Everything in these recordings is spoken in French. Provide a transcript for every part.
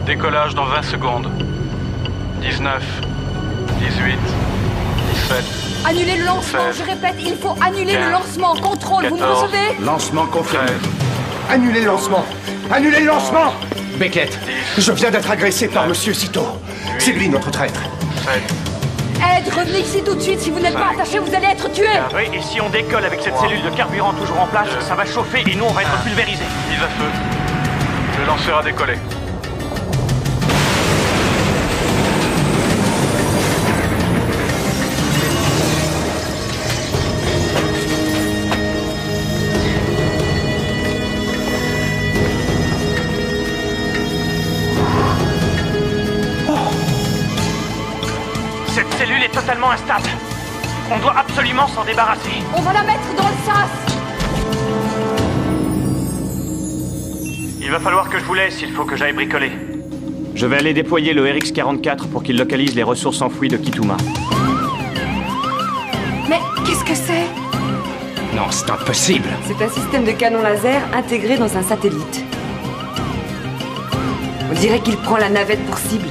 Décollage dans 20 secondes. 19, 18, 17... Annulez le lancement, 16, je répète, il faut annuler 15, le lancement. Contrôle, 14, vous me recevez? Lancement confirmé. 13, Annulez le lancement. Annulez le lancement. Beckett, Je viens d'être agressé par Monsieur Cito. C'est lui notre traître. 7, Aide, revenez ici tout de suite. Si vous n'êtes pas attaché, vous allez être tué. Oui, et si on décolle avec cette cellule de carburant toujours en place, ça va chauffer et nous on va être pulvérisés. mise à feu. Le lanceur a décollé. Cette cellule est totalement instable. On doit absolument s'en débarrasser. On va la mettre dans le sas. Il va falloir que je vous laisse, il faut que j'aille bricoler. Je vais aller déployer le RX-44 pour qu'il localise les ressources enfouies de Kituma. Mais qu'est-ce que c'est? non, c'est impossible. C'est un système de canon laser intégré dans un satellite. On dirait qu'il prend la navette pour cible.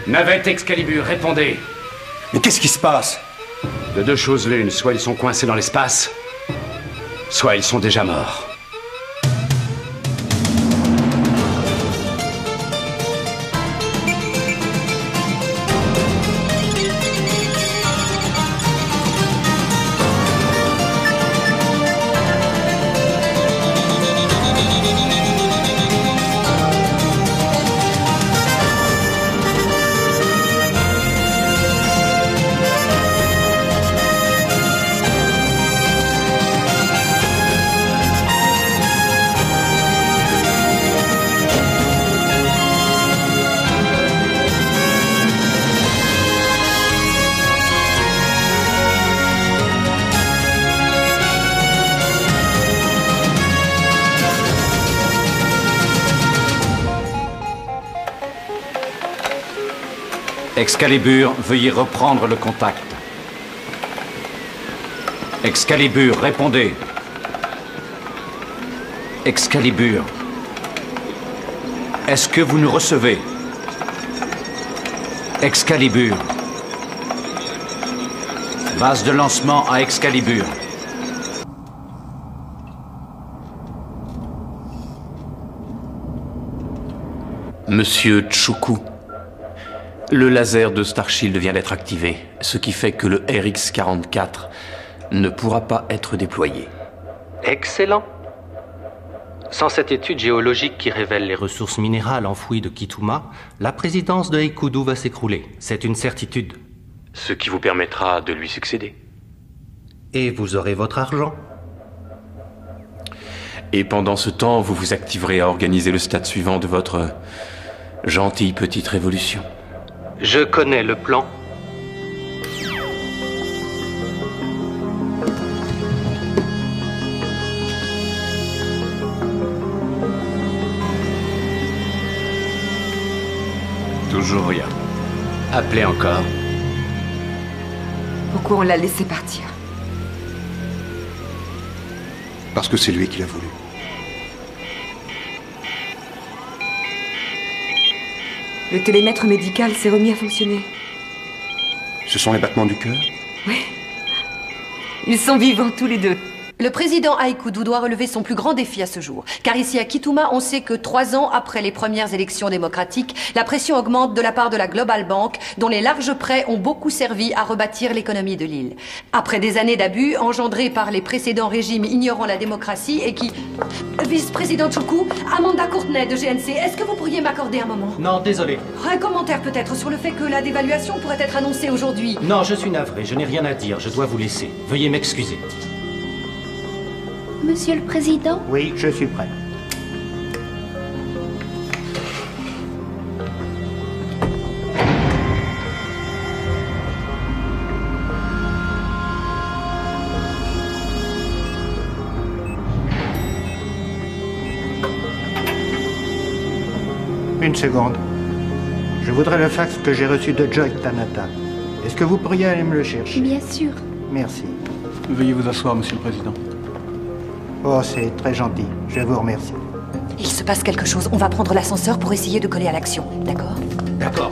Navette Excalibur, répondez. Mais qu'est-ce qui se passe? De deux choses l'une, soit ils sont coincés dans l'espace, soit ils sont déjà morts. Excalibur, veuillez reprendre le contact. Excalibur, répondez. Excalibur. Est-ce que vous nous recevez? Excalibur. Base de lancement à Excalibur. Monsieur Tchoukou, le laser de Starshield vient d'être activé, ce qui fait que le RX-44 ne pourra pas être déployé. Excellent. Sans cette étude géologique qui révèle les ressources minérales enfouies de Kituma, la présidence de Heikudu va s'écrouler. C'est une certitude. Ce qui vous permettra de lui succéder. Et vous aurez votre argent. Et pendant ce temps, vous vous activerez à organiser le stade suivant de votre gentille petite révolution. Je connais le plan. Toujours rien. Appelez encore. Pourquoi on l'a laissé partir? Parce que c'est lui qui l'a voulu. Le télémètre médical s'est remis à fonctionner. Ce sont les battements du cœur? Oui. Ils sont vivants tous les deux. Le président Heikudu doit relever son plus grand défi à ce jour. Car ici à Kituma, on sait que 3 ans après les premières élections démocratiques, la pression augmente de la part de la Global Bank, dont les larges prêts ont beaucoup servi à rebâtir l'économie de l'île. Après des années d'abus engendrés par les précédents régimes ignorant la démocratie et qui... Vice-président Tchoukou, Amanda Courtenay de GNC, est-ce que vous pourriez m'accorder un moment? Non, désolé. Un commentaire peut-être sur le fait que la dévaluation pourrait être annoncée aujourd'hui. Non, je suis navré, je n'ai rien à dire, je dois vous laisser. Veuillez m'excuser. Monsieur le Président? Oui, je suis prêt. Une seconde. Je voudrais le fax que j'ai reçu de Joy Tanata. Est-ce que vous pourriez aller me le chercher? Bien sûr. Merci. Veuillez vous asseoir, Monsieur le Président. Oh, c'est très gentil. Je vous remercie. Il se passe quelque chose. On va prendre l'ascenseur pour essayer de coller à l'action. D'accord? D'accord.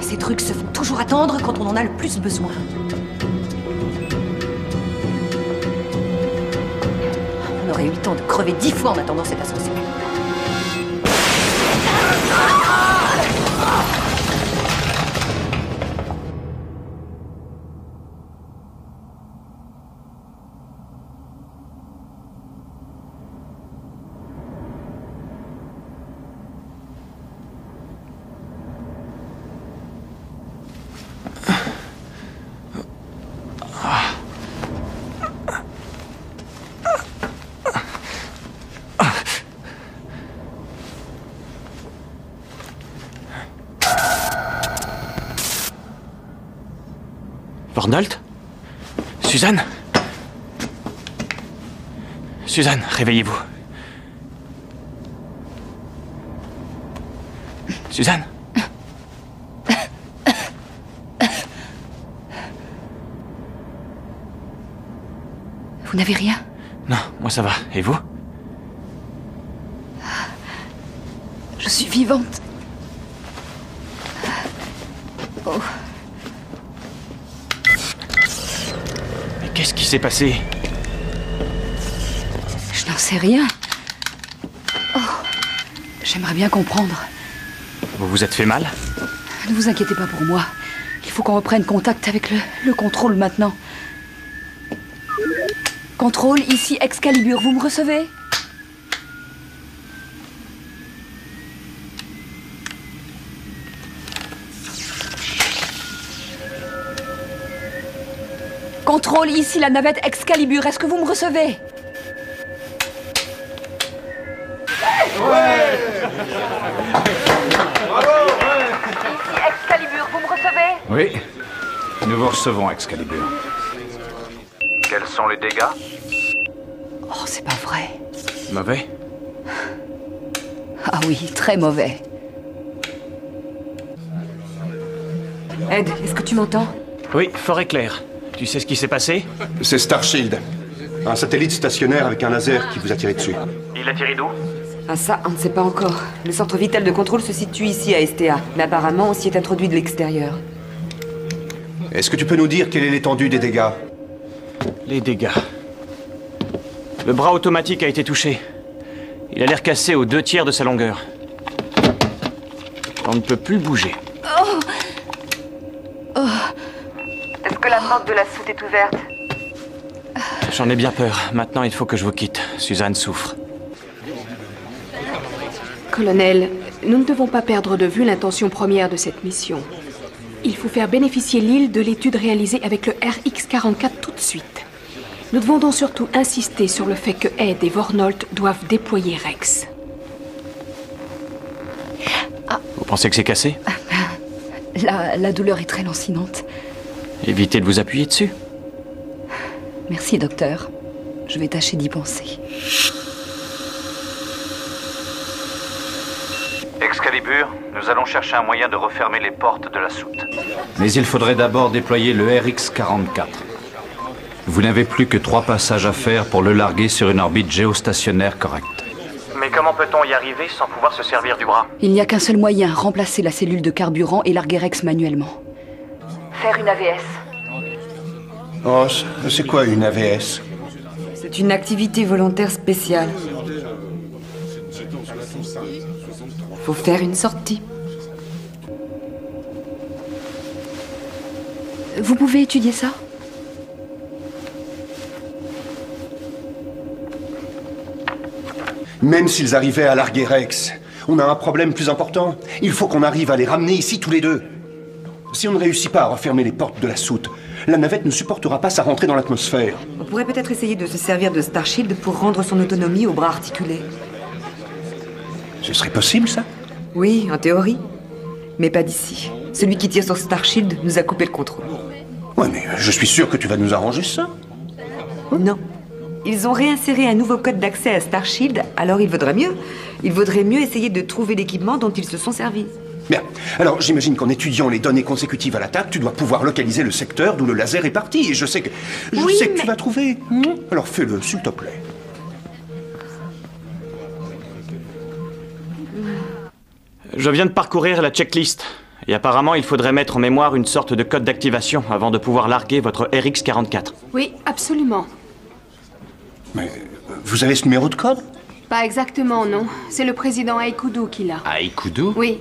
Ces trucs se font toujours attendre quand on en a le plus besoin. On aurait eu le temps de crever 10 fois en attendant cet ascenseur. Arnold? Suzanne? Suzanne, réveillez-vous. Suzanne? Vous n'avez rien? Non, moi ça va. Et vous? Je suis vivante. Oh. Mais qu'est-ce qui s'est passé? Je n'en sais rien. Oh. J'aimerais bien comprendre. Vous vous êtes fait mal? Ne vous inquiétez pas pour moi. Il faut qu'on reprenne contact avec le contrôle maintenant. Contrôle, ici Excalibur, vous me recevez? Contrôle, ici la navette Excalibur, est-ce que vous me recevez? Ouais. Ici Excalibur, vous me recevez? Oui, nous vous recevons, Excalibur. Quels sont les dégâts? Oh, c'est pas vrai. Mauvais? Ah oui, très mauvais. Ed, est-ce que tu m'entends? Oui, fort éclair. Tu sais ce qui s'est passé? C'est Starshield. Un satellite stationnaire avec un laser qui vous a tiré dessus. Il a tiré d'où? Ah ça, on ne sait pas encore. Le centre vital de contrôle se situe ici à STA, mais apparemment on s'y est introduit de l'extérieur. Est-ce que tu peux nous dire quelle est l'étendue des dégâts? Les dégâts. Le bras automatique a été touché. Il a l'air cassé aux 2/3 de sa longueur. On ne peut plus bouger. Oh. Oh. Est-ce que la porte de la soute est ouverte? J'en ai bien peur. Maintenant, il faut que je vous quitte. Suzanne souffre. Colonel, nous ne devons pas perdre de vue l'intention première de cette mission. Il faut faire bénéficier l'île de l'étude réalisée avec le RX-44 tout de suite. Nous devons donc surtout insister sur le fait que Ed et Vornolt doivent déployer Rex. Ah. Vous pensez que c'est cassé? La douleur est très lancinante. Évitez de vous appuyer dessus. Merci, docteur. Je vais tâcher d'y penser. Excalibur, nous allons chercher un moyen de refermer les portes de la soute. Mais il faudrait d'abord déployer le RX-44. Vous n'avez plus que 3 passages à faire pour le larguer sur une orbite géostationnaire correcte. Mais comment peut-on y arriver sans pouvoir se servir du bras? Il n'y a qu'un seul moyen, remplacer la cellule de carburant et larguer Rex manuellement. Faire une AVS. Oh, c'est quoi une AVS? C'est une activité volontaire spéciale. Faut faire une sortie. Vous pouvez étudier ça? Même s'ils arrivaient à larguer Rex, on a un problème plus important. Il faut qu'on arrive à les ramener ici tous les deux. Si on ne réussit pas à refermer les portes de la soute, la navette ne supportera pas sa rentrée dans l'atmosphère. On pourrait peut-être essayer de se servir de Starshield pour rendre son autonomie au bras articulé. Ce serait possible, ça? Oui, en théorie. Mais pas d'ici. Celui qui tire sur Starshield nous a coupé le contrôle. Ouais, mais je suis sûr que tu vas nous arranger ça. Non. Ils ont réinséré un nouveau code d'accès à Starshield, alors il vaudrait mieux. Il vaudrait mieux essayer de trouver l'équipement dont ils se sont servis. Bien. Alors, j'imagine qu'en étudiant les données consécutives à l'attaque, tu dois pouvoir localiser le secteur d'où le laser est parti. Et je sais que... que tu vas trouver. Alors fais-le, s'il te plaît. Je viens de parcourir la checklist. Et apparemment, il faudrait mettre en mémoire une sorte de code d'activation avant de pouvoir larguer votre RX-44. Oui, absolument. Mais vous avez ce numéro de code? Pas exactement, non. C'est le président Aikudu qui l'a. Aikudu? Oui.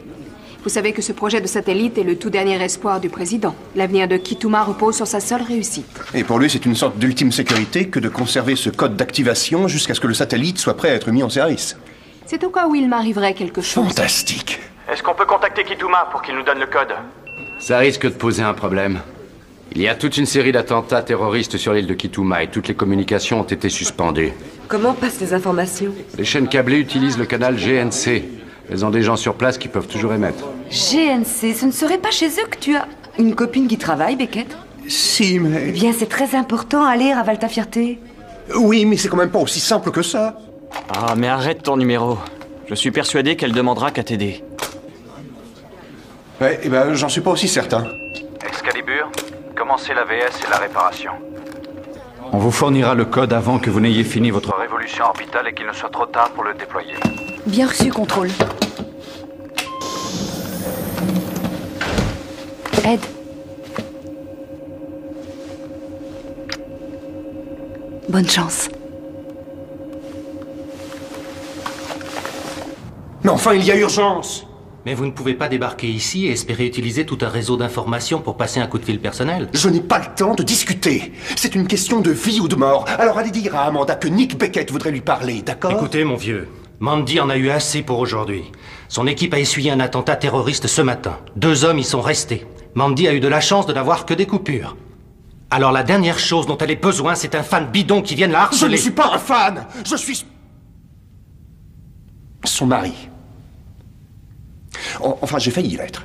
Vous savez que ce projet de satellite est le tout dernier espoir du président. L'avenir de Kituma repose sur sa seule réussite. Et pour lui, c'est une sorte d'ultime sécurité que de conserver ce code d'activation jusqu'à ce que le satellite soit prêt à être mis en service. C'est au cas où il m'arriverait quelque chose. Fantastique. Est-ce qu'on peut contacter Kituma pour qu'il nous donne le code? Ça risque de poser un problème. Il y a toute une série d'attentats terroristes sur l'île de Kituma et toutes les communications ont été suspendues. Comment passent les informations? Les chaînes câblées utilisent le canal GNC. Elles ont des gens sur place qui peuvent toujours émettre. GNC, ce ne serait pas chez eux que tu as une copine qui travaille, Beckett? Si, mais... Eh bien, c'est très important, allez, ravale ta fierté. Oui, mais c'est quand même pas aussi simple que ça. Ah, mais arrête ton numéro. Je suis persuadé qu'elle demandera qu'à t'aider. Ouais, eh ben, j'en suis pas aussi certain. Excalibur, commencez la VS et la réparation. On vous fournira le code avant que vous n'ayez fini votre Révolution orbitale et qu'il ne soit trop tard pour le déployer. Bien reçu, contrôle. Ed. Bonne chance. Mais enfin, il y a urgence. Mais vous ne pouvez pas débarquer ici et espérer utiliser tout un réseau d'informations pour passer un coup de fil personnel. Je n'ai pas le temps de discuter. C'est une question de vie ou de mort. Alors allez dire à Amanda que Nick Beckett voudrait lui parler, d'accord? Écoutez, mon vieux, Mandy en a eu assez pour aujourd'hui. Son équipe a essuyé un attentat terroriste ce matin. 2 hommes y sont restés. Mandy a eu de la chance de n'avoir que des coupures. Alors la dernière chose dont elle ait besoin, c'est un fan bidon qui vienne la harceler. Je ne suis pas un fan. Je suis... son mari. Enfin, j'ai failli l'être.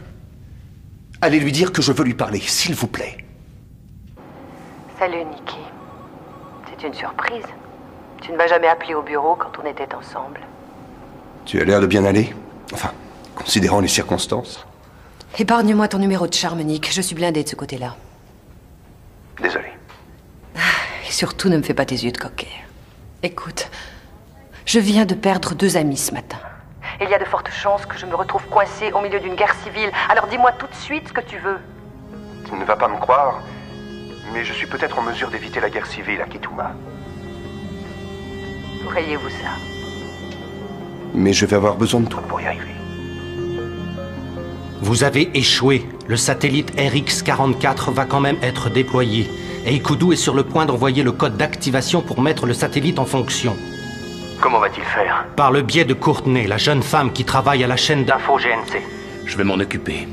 Allez lui dire que je veux lui parler, s'il vous plaît. Salut, Nikki. C'est une surprise. Tu ne m'as jamais appelé au bureau quand on était ensemble. Tu as l'air de bien aller. Enfin, considérant les circonstances. Épargne-moi ton numéro de charme, Nick. Je suis blindée de ce côté-là. Désolé. Et surtout, ne me fais pas tes yeux de coquet. Écoute, je viens de perdre 2 amis ce matin. Il y a de fortes chances que je me retrouve coincée au milieu d'une guerre civile. Alors dis-moi tout de suite ce que tu veux. Tu ne vas pas me croire, mais je suis peut-être en mesure d'éviter la guerre civile à Kituma. Voyez-vous ça? Mais je vais avoir besoin de toi pour y arriver. Vous avez échoué. Le satellite RX-44 va quand même être déployé. Et Aikudu est sur le point d'envoyer le code d'activation pour mettre le satellite en fonction. Comment va-t-il faire? Par le biais de Courtney, la jeune femme qui travaille à la chaîne d'info GNC. Je vais m'en occuper.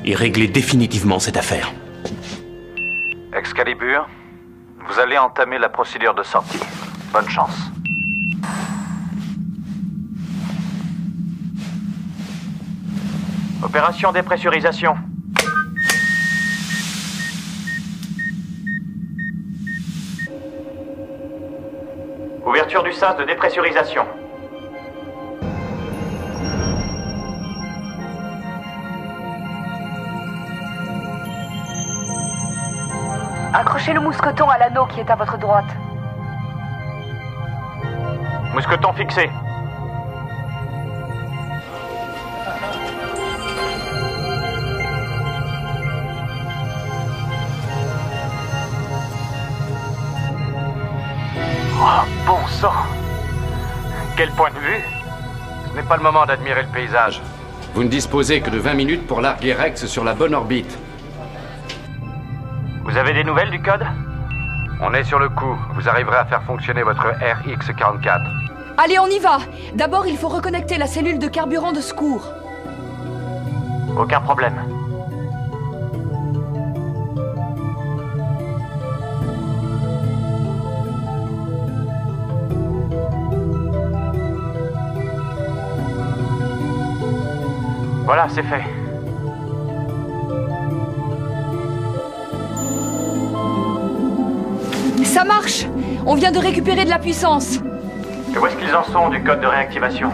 Et régler définitivement cette affaire. Excalibur, vous allez entamer la procédure de sortie. Bonne chance. Opération dépressurisation. Ouverture du sas de dépressurisation. Accrochez le mousqueton à l'anneau qui est à votre droite. Mousqueton fixé. Oh, bon sang! Quel point de vue! Ce n'est pas le moment d'admirer le paysage. Vous ne disposez que de 20 minutes pour larguer Rex sur la bonne orbite. Vous avez des nouvelles du code? On est sur le coup. Vous arriverez à faire fonctionner votre RX-44. Allez, on y va. D'abord, il faut reconnecter la cellule de carburant de secours. Aucun problème. Voilà, c'est fait. Ça marche! On vient de récupérer de la puissance. Et où est-ce qu'ils en sont du code de réactivation?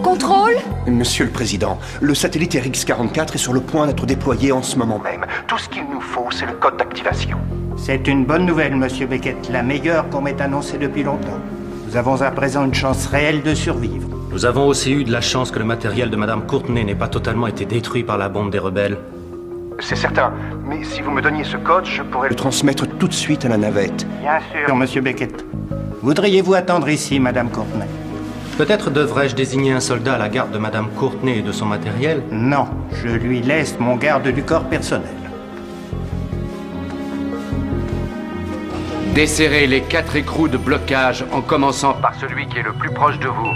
Contrôle? Monsieur le Président, le satellite RX-44 est sur le point d'être déployé en ce moment même. Tout ce qu'il nous faut, c'est le code d'activation. C'est une bonne nouvelle, Monsieur Beckett. La meilleure qu'on m'ait annoncée depuis longtemps. Nous avons à présent une chance réelle de survivre. Nous avons aussi eu de la chance que le matériel de Madame Courtney n'ait pas totalement été détruit par la bombe des rebelles. C'est certain, mais si vous me donniez ce code, je pourrais le transmettre tout de suite à la navette. Bien sûr, Monsieur Beckett. Voudriez-vous attendre ici, Madame Courtney? Peut-être devrais-je désigner un soldat à la garde de Madame Courtney et de son matériel? Non, je lui laisse mon garde du corps personnel. Desserrez les 4 écrous de blocage en commençant par celui qui est le plus proche de vous.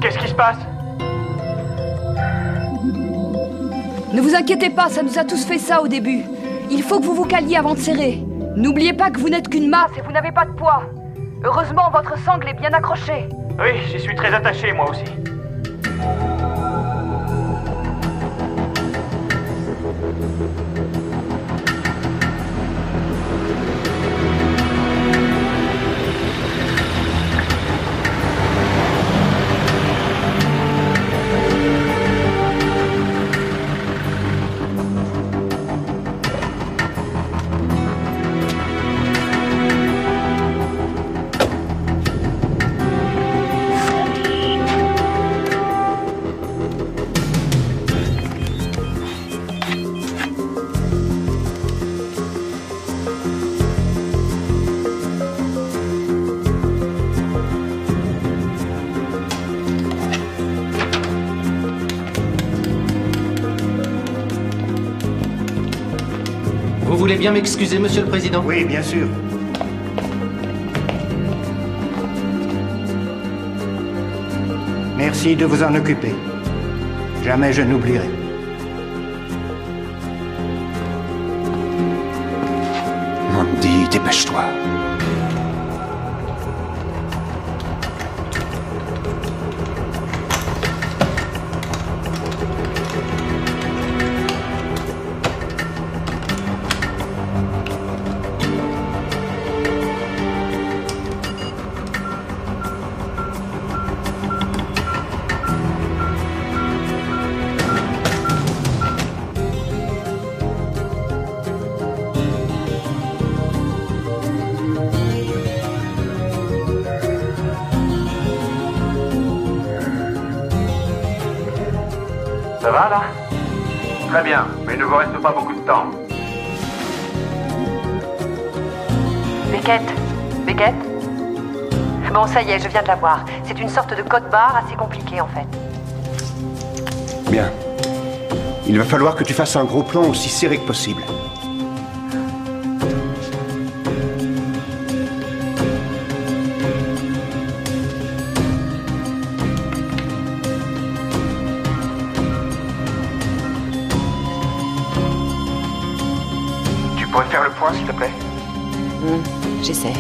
Qu'est-ce qui se passe? Ne vous inquiétez pas, ça nous a tous fait ça au début. Il faut que vous vous caliez avant de serrer. N'oubliez pas que vous n'êtes qu'une masse et vous n'avez pas de poids. Heureusement, votre sangle est bien accrochée. Oui, j'y suis très attaché, moi aussi. Vous voulez bien m'excuser, Monsieur le Président? Oui, bien sûr. Merci de vous en occuper. Jamais je n'oublierai. Mandy, dépêche-toi. Ça va, là? Très bien, mais il ne vous reste pas beaucoup de temps. Beckett? Beckett? Bon, ça y est, je viens de l'avoir. C'est une sorte de code barre assez compliqué, en fait. Bien. Il va falloir que tu fasses un gros plan aussi serré que possible. Tu pourrais faire le point, s'il te plaît? J'essaie.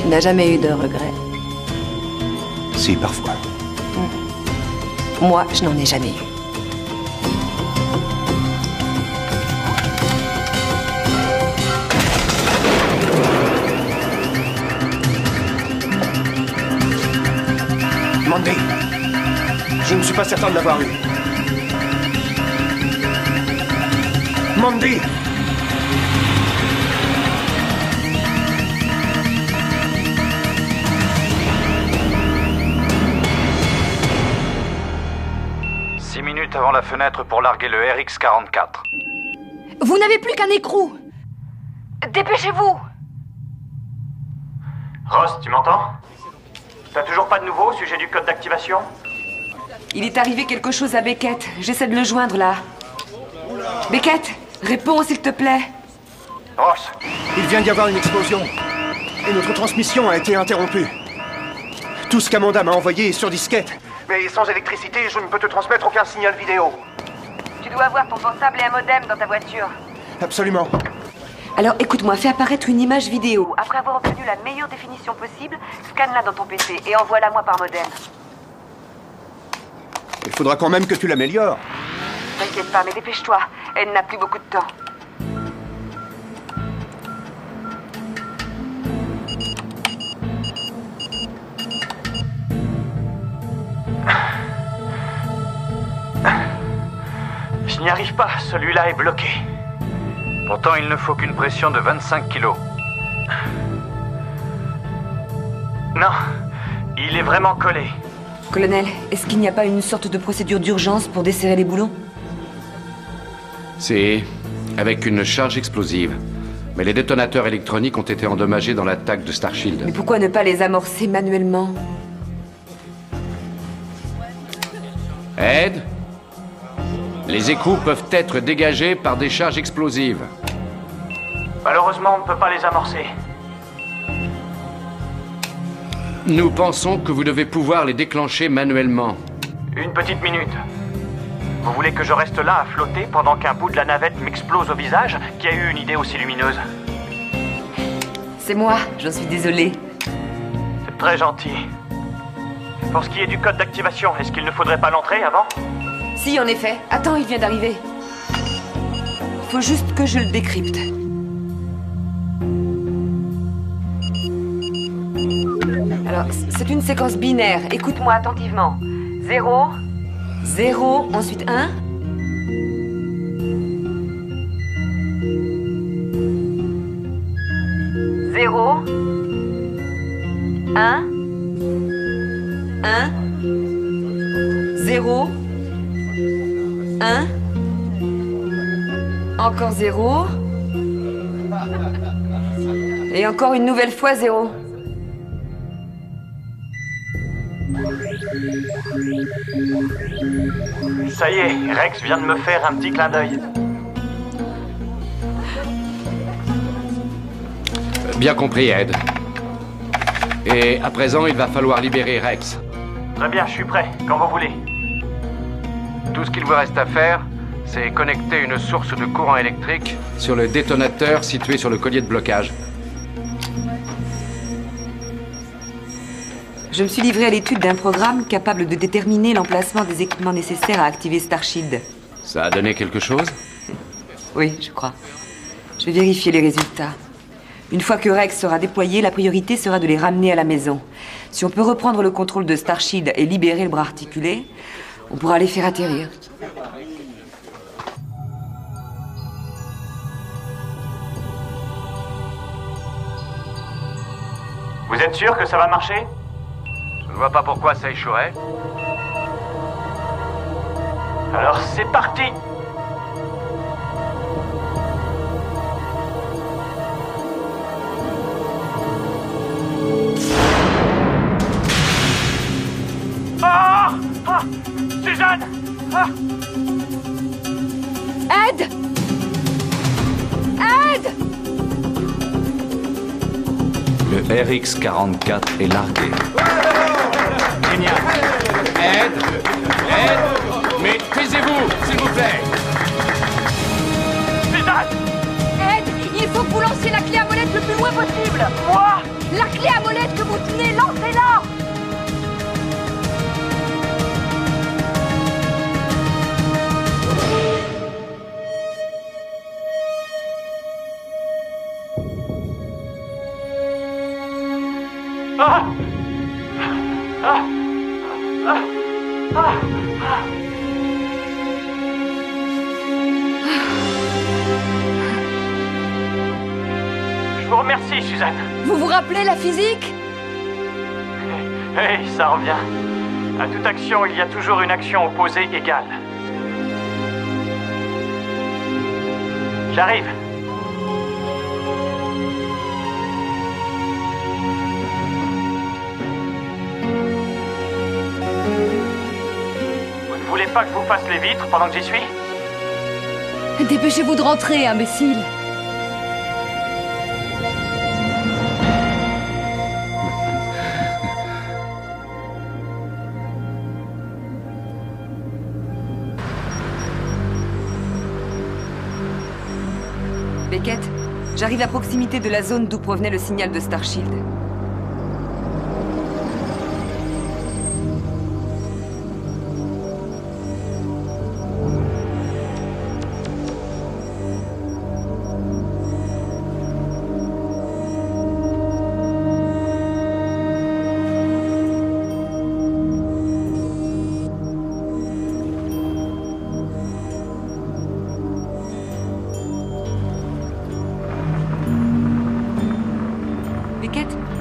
Tu n'as jamais eu de regrets? Si, parfois. Moi, je n'en ai jamais eu. Mandy, je ne suis pas certain de l'avoir eu. Mandy! Avant la fenêtre pour larguer le RX-44. Vous n'avez plus qu'un écrou. Dépêchez-vous. Ross, tu m'entends? T'as toujours pas de nouveau au sujet du code d'activation? Il est arrivé quelque chose à Beckett. J'essaie de le joindre, là. Beckett, réponds, s'il te plaît. Ross, il vient d'y avoir une explosion. Et notre transmission a été interrompue. Tout ce qu'Amanda m'a envoyé est sur disquette. Mais sans électricité, je ne peux te transmettre aucun signal vidéo. Tu dois avoir ton portable et un modem dans ta voiture. Absolument. Alors écoute-moi, fais apparaître une image vidéo. Après avoir obtenu la meilleure définition possible, scanne-la dans ton PC et envoie-la moi par modem. Il faudra quand même que tu l'améliores. T'inquiète pas, mais dépêche-toi. Elle n'a plus beaucoup de temps. Je n'y arrive pas, celui-là est bloqué. Pourtant, il ne faut qu'une pression de 25 kilos. Non, il est vraiment collé. Colonel, est-ce qu'il n'y a pas une sorte de procédure d'urgence pour desserrer les boulons? C'est avec une charge explosive. Mais les détonateurs électroniques ont été endommagés dans l'attaque de Starshield. Mais pourquoi ne pas les amorcer manuellement? Ed, les écrous peuvent être dégagés par des charges explosives. Malheureusement, on ne peut pas les amorcer. Nous pensons que vous devez pouvoir les déclencher manuellement. Une petite minute. Vous voulez que je reste là à flotter pendant qu'un bout de la navette m'explose au visage? Qui a eu une idée aussi lumineuse? C'est moi, j'en suis désolée. C'est très gentil. Pour ce qui est du code d'activation, est-ce qu'il ne faudrait pas l'entrer avant? Si, en effet. Attends, il vient d'arriver. Faut juste que je le décrypte. Alors, c'est une séquence binaire. Écoute-moi attentivement. 0, 0, ensuite 1. 0, 1, 1, 0, 1, encore 0, et encore une nouvelle fois 0. Ça y est, Rex vient de me faire un petit clin d'œil. Bien compris, Ed. Et à présent, il va falloir libérer Rex. Très bien, je suis prêt, quand vous voulez. Tout ce qu'il vous reste à faire, c'est connecter une source de courant électrique sur le détonateur situé sur le collier de blocage. Je me suis livré à l'étude d'un programme capable de déterminer l'emplacement des équipements nécessaires à activer Starshield. Ça a donné quelque chose? Oui, je crois. Je vais vérifier les résultats. Une fois que Rex sera déployé, la priorité sera de les ramener à la maison. Si on peut reprendre le contrôle de Starshield et libérer le bras articulé, on pourra les faire atterrir. Vous êtes sûr que ça va marcher? Je ne vois pas pourquoi ça échouerait. Alors c'est parti! Ah! Ah! Suzanne! Ah! Ed! Ed! Le RX-44 est largué. Génial! Ed! Ed! Mais taisez-vous, s'il vous plaît! Suzanne! Ed, il faut que vous lanciez la clé à molette le plus loin possible! Moi? La clé à molette que vous tenez, lancez-la! Ah! Ah! Ah! Ah! Je vous remercie, Suzanne. Vous vous rappelez la physique? Oui, ça revient. À toute action, il y a toujours une action opposée égale. J'arrive. Vous ne voulez pas que je vous fasse les vitres pendant que j'y suis? Dépêchez-vous de rentrer, imbécile! Beckett, j'arrive à proximité de la zone d'où provenait le signal de Starshield.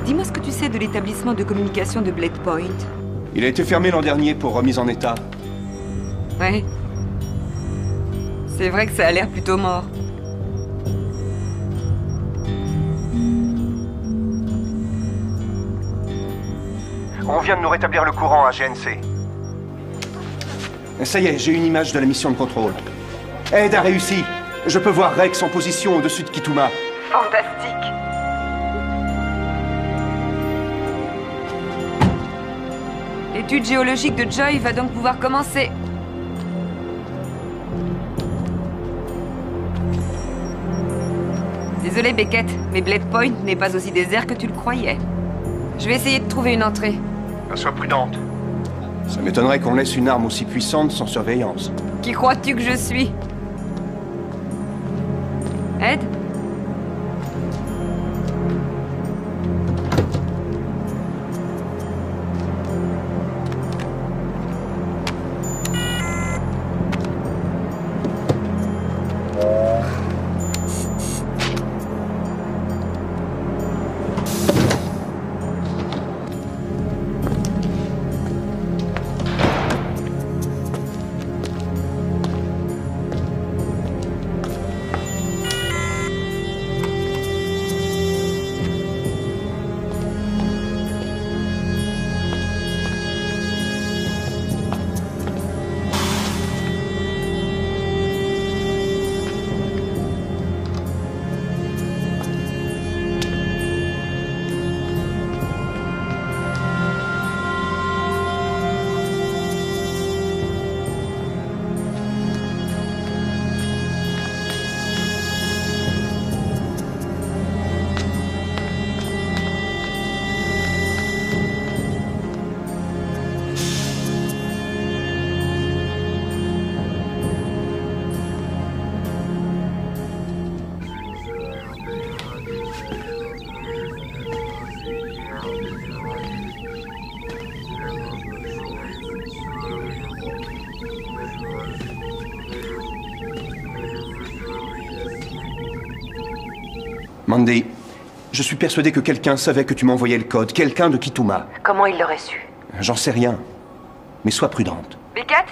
Dis-moi ce que tu sais de l'établissement de communication de Blade Point. Il a été fermé l'an dernier pour remise en état. Ouais. C'est vrai que ça a l'air plutôt mort. On vient de nous rétablir le courant à GNC. Ça y est, j'ai une image de la mission de contrôle. Ed a réussi. Je peux voir Rex en position au-dessus de Kituma. Fantastique. L'étude géologique de Joy va donc pouvoir commencer. Désolé, Beckett, mais Blade Point n'est pas aussi désert que tu le croyais. Je vais essayer de trouver une entrée. Sois prudente. Ça m'étonnerait qu'on laisse une arme aussi puissante sans surveillance. Qui crois-tu que je suis? Ed? Mandy, je suis persuadé que quelqu'un savait que tu m'envoyais le code. Quelqu'un de Kituma. Comment il l'aurait su? J'en sais rien. Mais sois prudente. Beckett?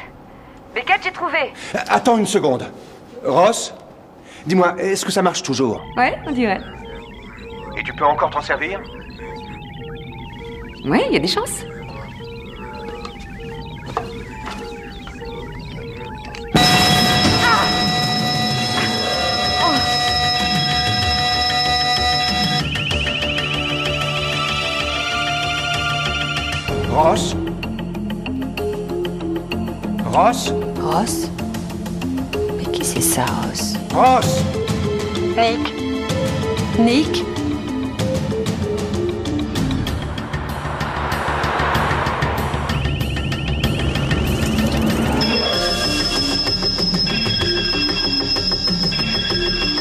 Beckett, j'ai trouvé. Attends une seconde. Ross, dis-moi, est-ce que ça marche toujours? Ouais, on dirait. Et tu peux encore t'en servir? Ouais, il y a des chances. Ross? Ross? Ross? Mais qui c'est ça, Ross? Ross! Nick? Nick?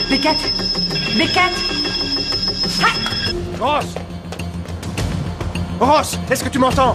Beckett! Beckett! Ross! Ross, est-ce que tu m'entends?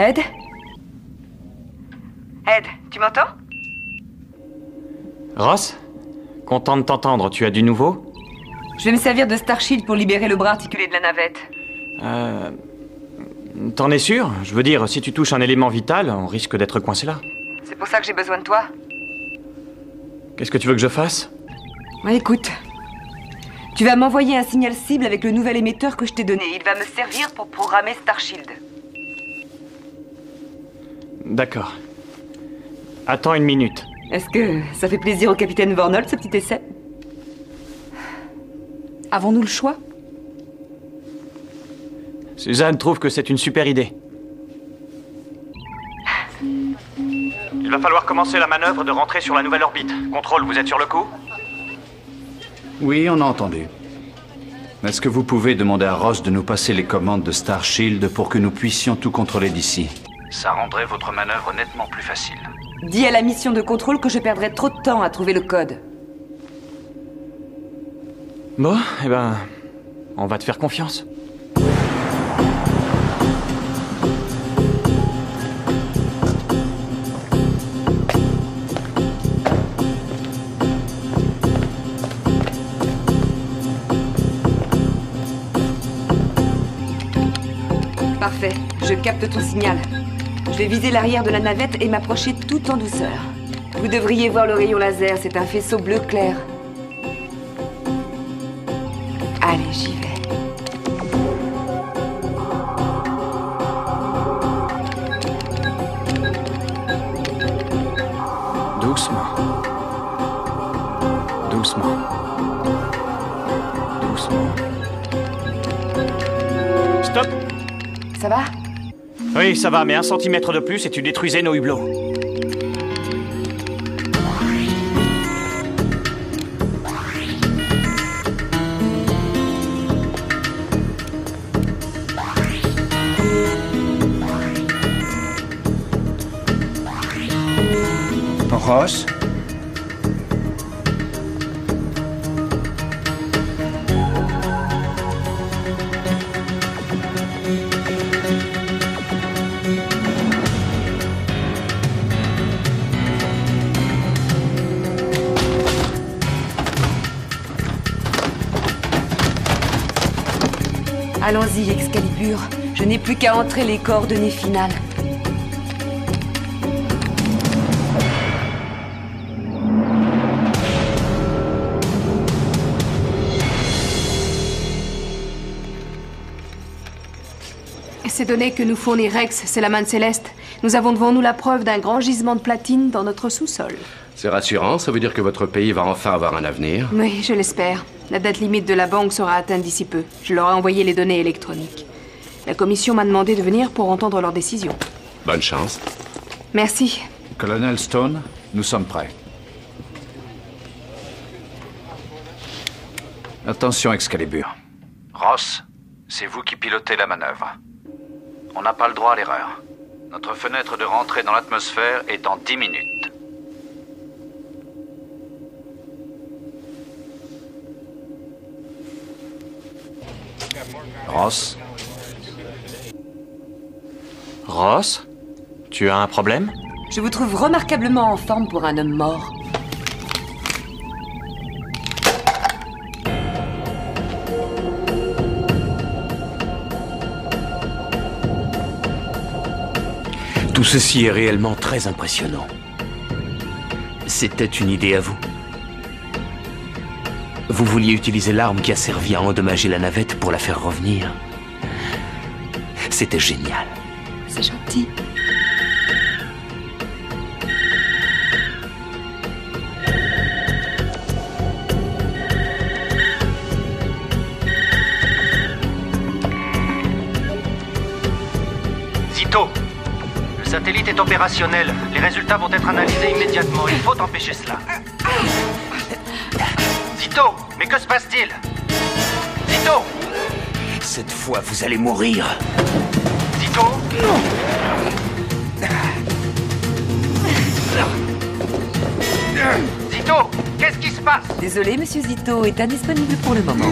Ed? Ed, tu m'entends? Ross? Content de t'entendre, tu as du nouveau? Je vais me servir de Starshield pour libérer le bras articulé de la navette. T'en es sûr? Je veux dire, si tu touches un élément vital, on risque d'être coincé là. C'est pour ça que j'ai besoin de toi. Qu'est-ce que tu veux que je fasse? Ouais, écoute. Tu vas m'envoyer un signal cible avec le nouvel émetteur que je t'ai donné. Il va me servir pour programmer Starshield. D'accord. Attends une minute. Est-ce que ça fait plaisir au capitaine Vornol, ce petit essai? Avons-nous le choix? Suzanne trouve que c'est une super idée. Il va falloir commencer la manœuvre de rentrer sur la nouvelle orbite. Contrôle, vous êtes sur le coup? Oui, on a entendu. Est-ce que vous pouvez demander à Ross de nous passer les commandes de Starshield pour que nous puissions tout contrôler d'ici? Ça rendrait votre manœuvre nettement plus facile. Dis à la mission de contrôle que je perdrais trop de temps à trouver le code. Bon, eh ben, on va te faire confiance. Parfait, je capte ton signal. Je vais viser l'arrière de la navette et m'approcher tout en douceur. Vous devriez voir le rayon laser, c'est un faisceau bleu clair. Allez, j'y vais. Doucement. Doucement. Doucement. Stop! Ça va? Oui, ça va, mais 1 centimètre de plus et tu détruisais nos hublots. Ross? Allons-y, Excalibur. Je n'ai plus qu'à entrer les coordonnées finales. Ces données que nous fournit Rex, c'est la manne céleste. Nous avons devant nous la preuve d'un grand gisement de platine dans notre sous-sol. C'est rassurant, ça veut dire que votre pays va enfin avoir un avenir. Oui, je l'espère. La date limite de la banque sera atteinte d'ici peu. Je leur ai envoyé les données électroniques. La commission m'a demandé de venir pour entendre leurs décisions. Bonne chance. Merci. Colonel Stone, nous sommes prêts. Attention, Excalibur. Ross, c'est vous qui pilotez la manœuvre. On n'a pas le droit à l'erreur. Notre fenêtre de rentrée dans l'atmosphère est dans 10 minutes. Ross? Ross? Tu as un problème? Je vous trouve remarquablement en forme pour un homme mort. Tout ceci est réellement très impressionnant. C'était une idée à vous? Vous vouliez utiliser l'arme qui a servi à endommager la navette pour la faire revenir? C'était génial. C'est gentil. satellite est opérationnel. Les résultats vont être analysés immédiatement. Il faut empêcher cela. Zito, mais que se passe-t-il? Zito! Cette fois, vous allez mourir. Zito? Zito, qu'est-ce qui se passe? Désolé, monsieur Zito est indisponible pour le moment.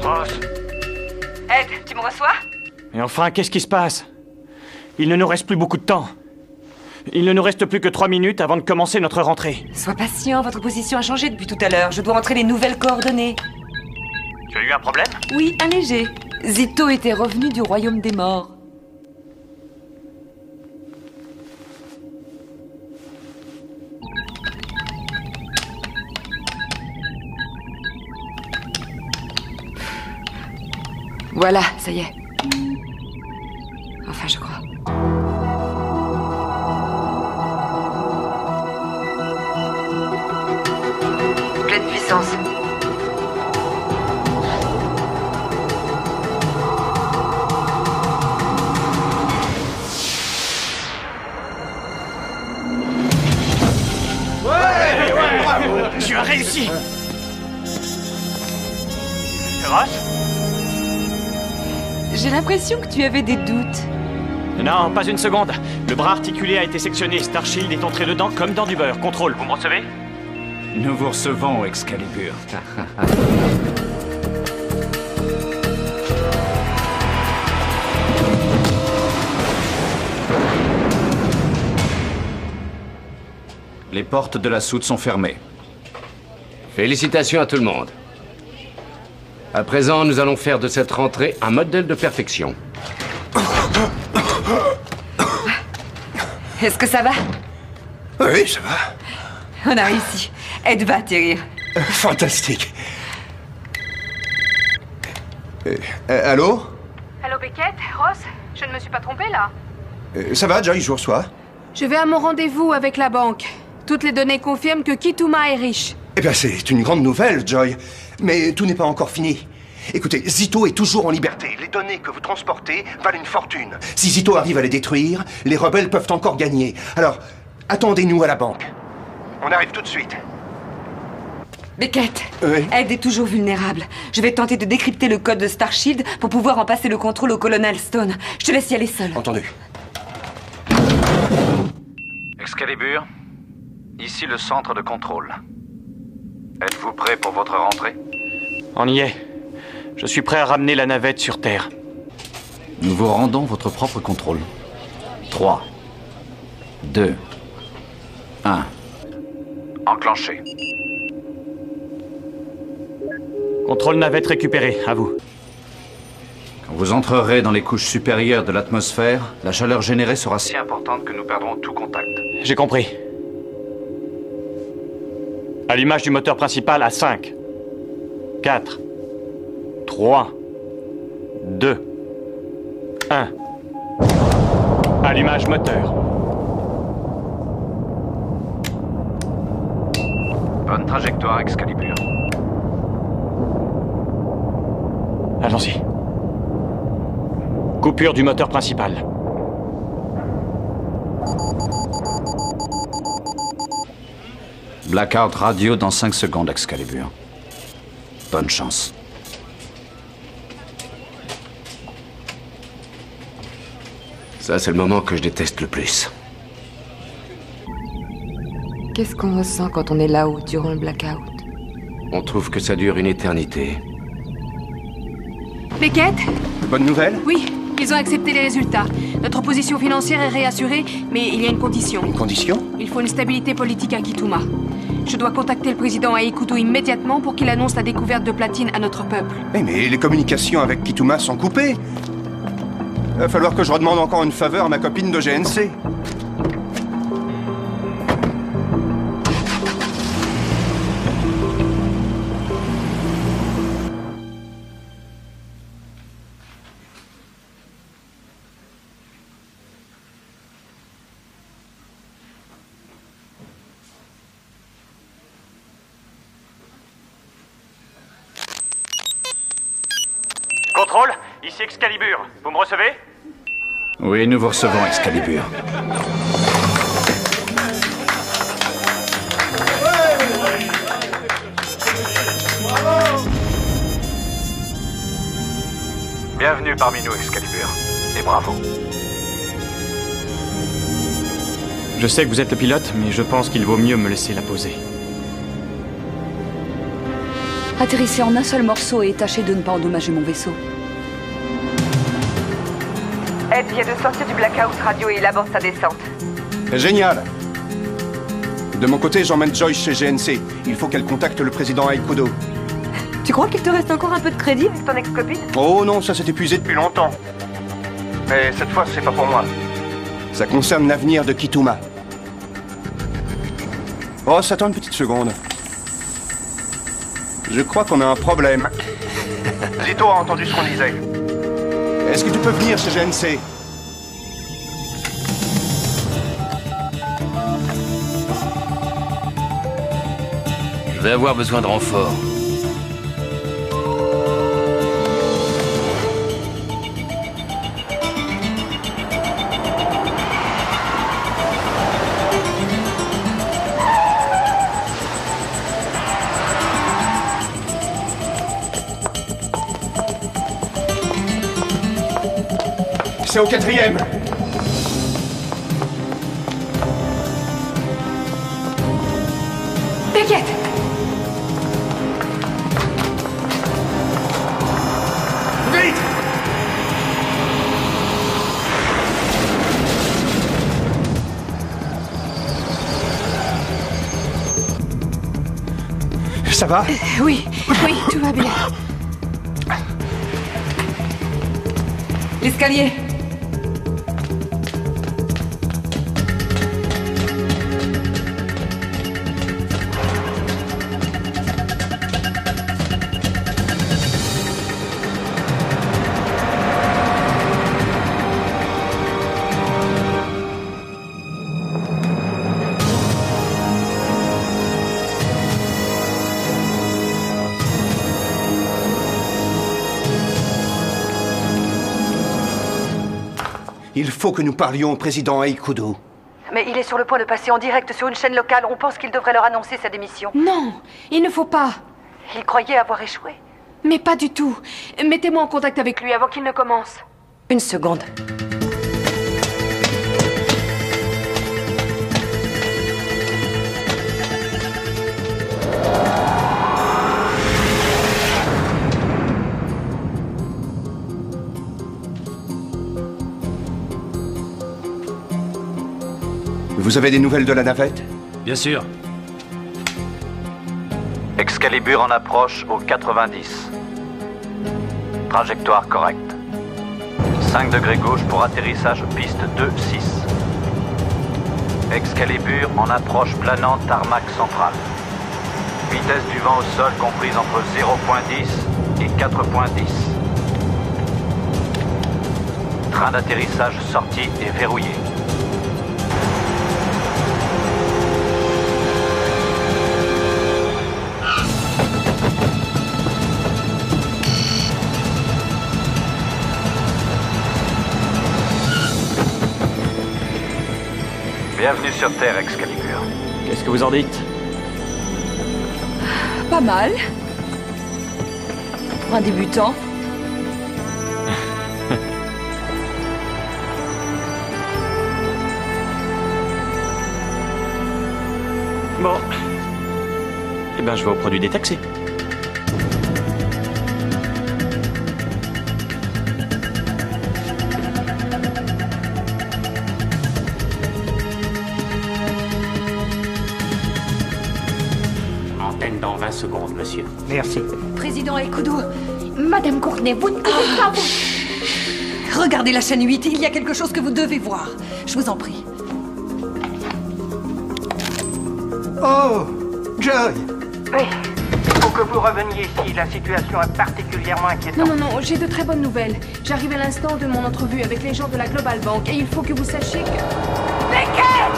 Ross. Ed, tu me reçois? Et enfin, qu'est-ce qui se passe? Il ne nous reste plus beaucoup de temps. Il ne nous reste plus que 3 minutes avant de commencer notre rentrée. Sois patient, votre position a changé depuis tout à l'heure. Je dois entrer les nouvelles coordonnées. Tu as eu un problème? Oui, un léger. Zito était revenu du royaume des morts. Voilà, ça y est. Enfin, je crois. Pleine puissance. Tu as réussi! Ross? J'ai l'impression que tu avais des doutes. Non, pas une seconde. Le bras articulé a été sectionné. Starshield est entré dedans comme dans du beurre. Contrôle, vous me recevez? Nous vous recevons, Excalibur. Les portes de la soute sont fermées. Félicitations à tout le monde. À présent, nous allons faire de cette rentrée un modèle de perfection. Est-ce que ça va? Oui, ça va. On a réussi. Ed va atterrir. Fantastique. Allô? Allô, Beckett? Ross? Je ne me suis pas trompée, là? Ça va, Joy, je vous reçois. Je vais à mon rendez-vous avec la banque. Toutes les données confirment que Kituma est riche. Eh bien, c'est une grande nouvelle, Joy. Mais tout n'est pas encore fini. Écoutez, Zito est toujours en liberté. Les données que vous transportez valent une fortune. Si Zito arrive à les détruire, les rebelles peuvent encore gagner. Alors, attendez-nous à la banque. On arrive tout de suite. Beckett, Oui. Ed est toujours vulnérable. Je vais tenter de décrypter le code de Starshield pour pouvoir en passer le contrôle au colonel Stone. Je te laisse y aller seul. Entendu. Excalibur, ici le centre de contrôle. Êtes-vous prêt pour votre rentrée? On y est. Je suis prêt à ramener la navette sur Terre. Nous vous rendons votre propre contrôle. 3, 2, 1. Enclenché. Contrôle navette récupéré, à vous. Quand vous entrerez dans les couches supérieures de l'atmosphère, la chaleur générée sera si importante que nous perdrons tout contact. J'ai compris. Allumage du moteur principal à 5, 4, 3, 2, 1. Allumage moteur. Bonne trajectoire, Excalibur. Allons-y. Coupure du moteur principal. Blackout radio dans 5 secondes, Excalibur. Bonne chance. Ça, c'est le moment que je déteste le plus. Qu'est-ce qu'on ressent quand on est là-haut durant le blackout? On trouve que ça dure une éternité. Beckett? Bonne nouvelle? Oui, ils ont accepté les résultats. Notre position financière est réassurée, mais il y a une condition. Une condition? Il faut une stabilité politique à Kituma. Je dois contacter le président Aikuto immédiatement pour qu'il annonce la découverte de platine à notre peuple. Mais les communications avec Kituma sont coupées. Il va falloir que je redemande encore une faveur à ma copine de GNC. Contrôle, ici Excalibur. Vous me recevez? Oui, nous vous recevons, Excalibur. Bienvenue parmi nous, Excalibur. Et bravo. Je sais que vous êtes le pilote, mais je pense qu'il vaut mieux me laisser la poser. Atterrissez en un seul morceau et tâchez de ne pas endommager mon vaisseau. Ed vient de sortir du blackout radio et il aborde sa descente. Génial. De mon côté, j'emmène Joyce chez GNC. Il faut qu'elle contacte le président Aikudo. Tu crois qu'il te reste encore un peu de crédit avec ton ex-copine? Oh non, ça s'est épuisé depuis longtemps. Mais cette fois, c'est pas pour moi. Ça concerne l'avenir de Kituma. Oh, ça attend une petite seconde. Je crois qu'on a un problème. Zito a entendu ce qu'on disait. Est-ce que tu peux venir chez GNC? Je vais avoir besoin de renfort. C'est au 4e. Beckett! Vite! Ça va? Oui, tout va bien. L'escalier. Il faut que nous parlions au président Aikudo. Mais il est sur le point de passer en direct sur une chaîne locale. On pense qu'il devrait leur annoncer sa démission. Non, il ne faut pas. Il croyait avoir échoué. Mais pas du tout. Mettez-moi en contact avec lui avant qu'il ne commence. Une seconde. Vous avez des nouvelles de la navette? Bien sûr. Excalibur en approche au 90. Trajectoire correcte. 5 degrés gauche pour atterrissage piste 2-6. Excalibur en approche planante tarmac central. Vitesse du vent au sol comprise entre 0.10 et 4.10. Train d'atterrissage sorti et verrouillé. Bienvenue sur Terre, Excalibur. Qu'est-ce que vous en dites? Pas mal. Pour un débutant. Bon. Eh ben, je vais au produit détaxé. Antenne dans 20 secondes, monsieur. Merci. Président Aikudo, Madame Courtenay, vous ne pouvez pas vous... regardez la chaîne 8. Il y a quelque chose que vous devez voir. Je vous en prie. Oh, Joy! Oui. Il faut que vous reveniez ici. La situation est particulièrement inquiétante. Non, j'ai de très bonnes nouvelles. J'arrive à l'instant de mon entrevue avec les gens de la Global Bank et il faut que vous sachiez que... Beckett!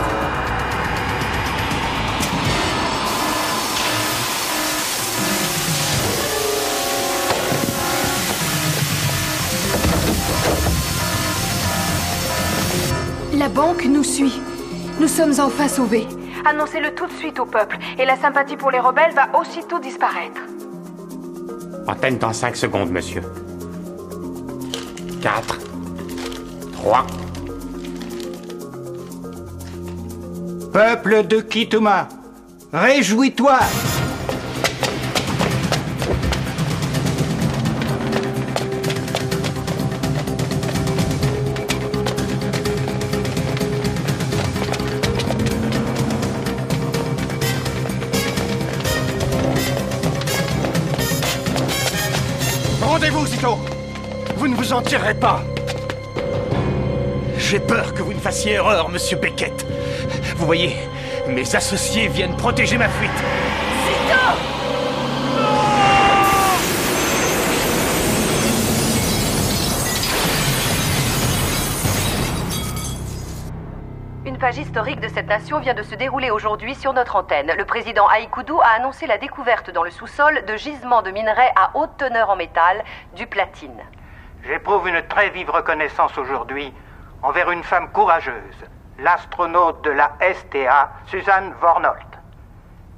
La banque nous suit. Nous sommes enfin sauvés. Annoncez-le tout de suite au peuple, et la sympathie pour les rebelles va aussitôt disparaître. Antenne dans 5 secondes, monsieur. 4, 3... Peuple de Kituma, réjouis-toi! Rendez-vous, Zito! Vous ne vous en tirerez pas! J'ai peur que vous ne fassiez erreur, monsieur Beckett. Vous voyez, mes associés viennent protéger ma fuite. Une page historique de cette nation vient de se dérouler aujourd'hui sur notre antenne. Le président Haïkoudou a annoncé la découverte dans le sous-sol de gisements de minerais à haute teneur en métal, du platine. J'éprouve une très vive reconnaissance aujourd'hui envers une femme courageuse, l'astronaute de la STA, Suzanne Vornolt,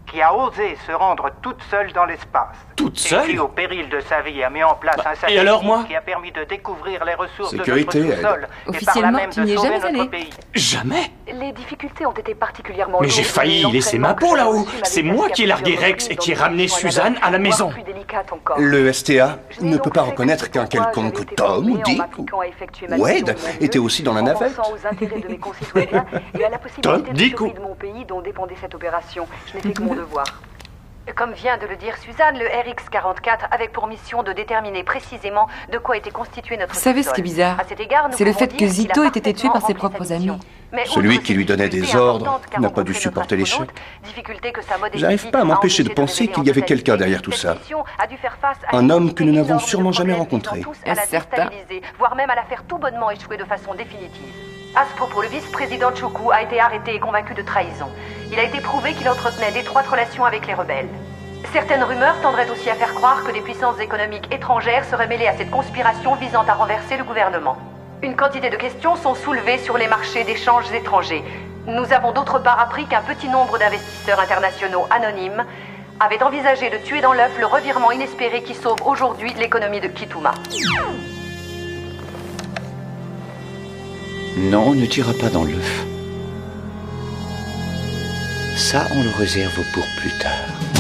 qui a osé se rendre toute seule dans l'espace. Toute seule? Et qui, au péril de sa vie, a mis en place un satellite alors moi qui a permis de découvrir les ressources Sécurité, de notre sous-sol et par là même de sauver notre pays. Jamais? Les difficultés ont été particulièrement Mais j'ai failli y laisser ma peau là-haut. C'est moi qui ai largué Rex et qui ai ramené Suzanne à la maison. Le STA ne peut pas reconnaître qu'un quelconque Tom ou Dick ou Wade était aussi dans la navette. Tom, Dick ou... de mon pays dont dépendait cette opération. Je n'ai fait que mon devoir. Comme vient de le dire Suzanne, le RX-44 avait pour mission de déterminer précisément de quoi était constitué notre Vous savez ce qui est bizarre? C'est le fait que Zito ait été tué par ses propres amis. Celui qui lui donnait des ordres n'a pas dû supporter l'échec. J'arrive pas à m'empêcher de penser qu'il y avait quelqu'un derrière tout ça. Un homme que nous n'avons sûrement jamais rencontré. Est-ce certain? Voire même à la faire tout bonnement échouer de façon définitive. À ce propos, le vice-président Choukou a été arrêté et convaincu de trahison. Il a été prouvé qu'il entretenait d'étroites relations avec les rebelles. Certaines rumeurs tendraient aussi à faire croire que des puissances économiques étrangères seraient mêlées à cette conspiration visant à renverser le gouvernement. Une quantité de questions sont soulevées sur les marchés d'échanges étrangers. Nous avons d'autre part appris qu'un petit nombre d'investisseurs internationaux anonymes avaient envisagé de tuer dans l'œuf le revirement inespéré qui sauve aujourd'hui l'économie de Kituma. Non, on ne tirera pas dans l'œuf. Ça, on le réserve pour plus tard.